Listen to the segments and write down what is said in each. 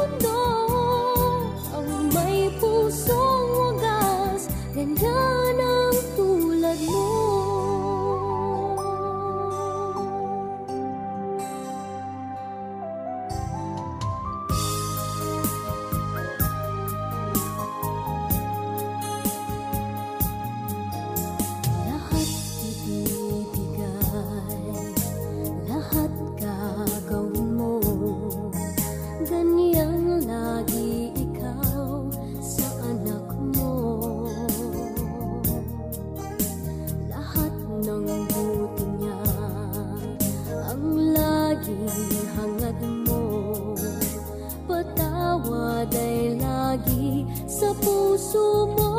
mundo, ang may pusong wagas, ganyan ang tulad mo. Sa puso mo,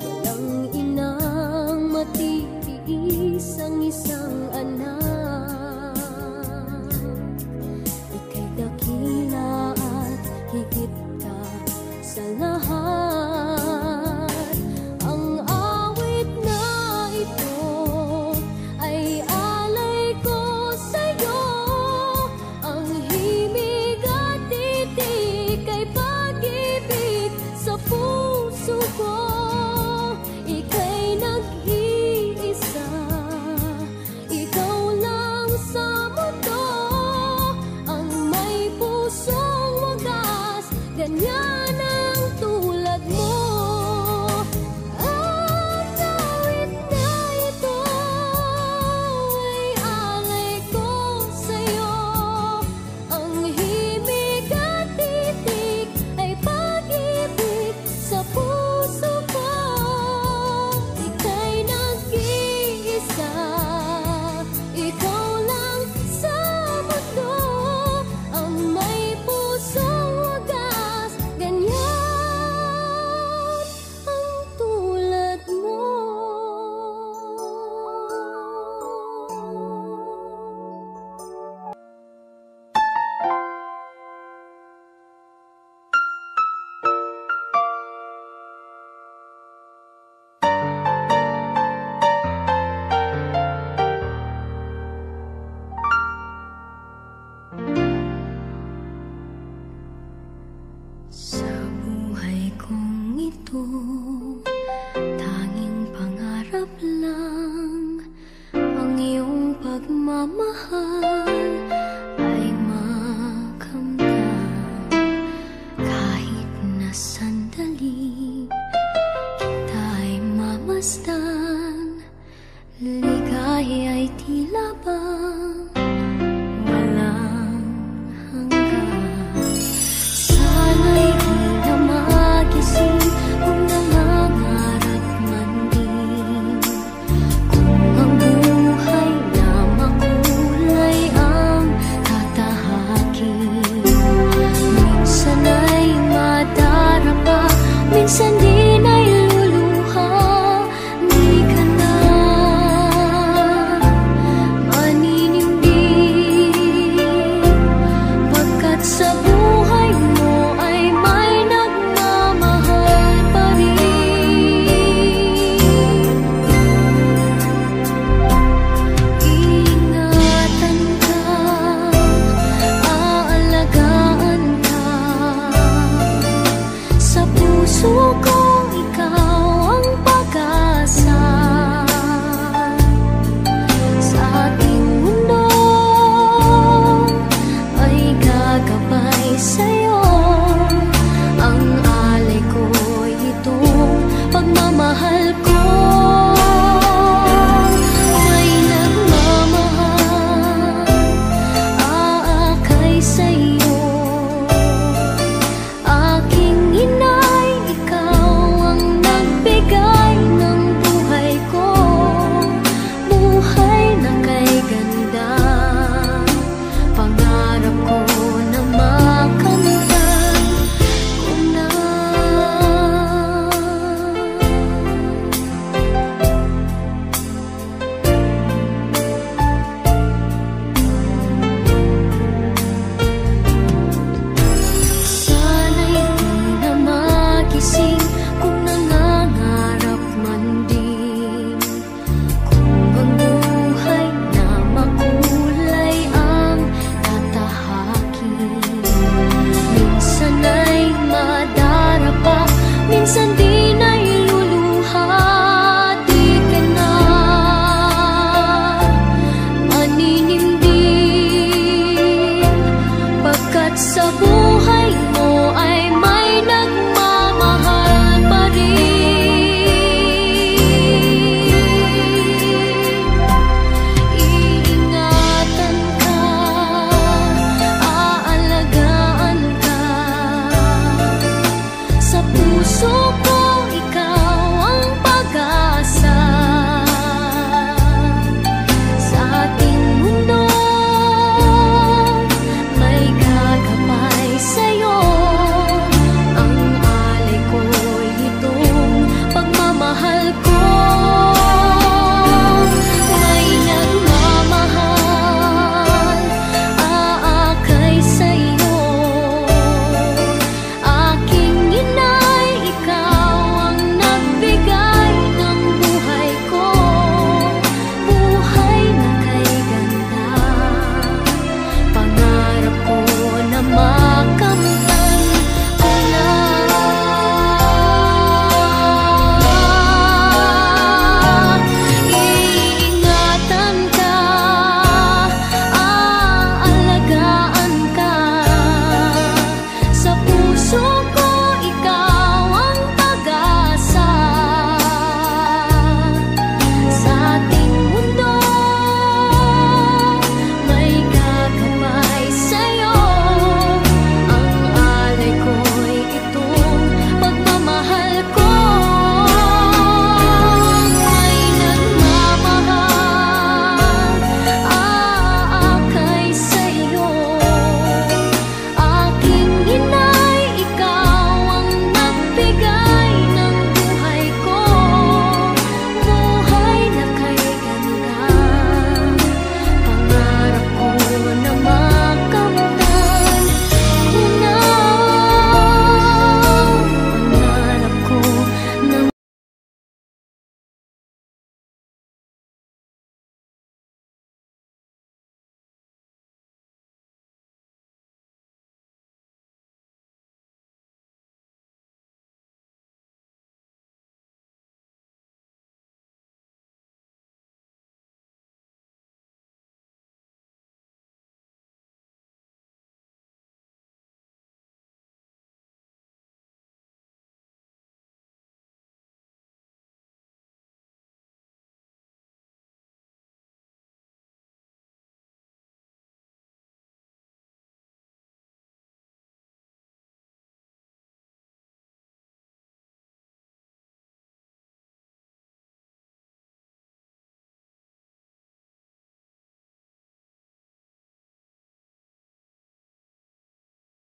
walang inang matitiis ang isang anak. Ika'y dakila at higit ka sa lahat. Ang awit na ito ay alay ko sa'yo. Ang himig at titik ay pag-ibig sa puso ko. Ika'y nag-iisa, ikaw lang sa mundo, ang may pusong wagas, ganyan ang tulad mo. Ang awit na ito ay alay ko sa'yo. Ang himig at titik ay pag-ibig sa puso ko. Ika'y nag-iisa, ikaw lang sa mundo, ang may pusong wagas, ganyan ang tulad mo. Sa buhay kong ito, tanging pangarap lang ang iyong pagmamahal ay makamtan. Kahit na sandali kita'y mamasdan, ligay ay tila bang walang hanggan. Sana'y di na magising kung nangangarap man din, kung ang buhay na makulay ang tatahakin. Minsan ay madarapa, minsan din ay luluha. Di ka na maninindig, pagkat sa buhay mo ay may nagmamahal pa rin. Iingatan ka, aalagaan ka, sa puso ko ikaw ang pag-asa. Sa ating mundo ay gagabay sa buhay.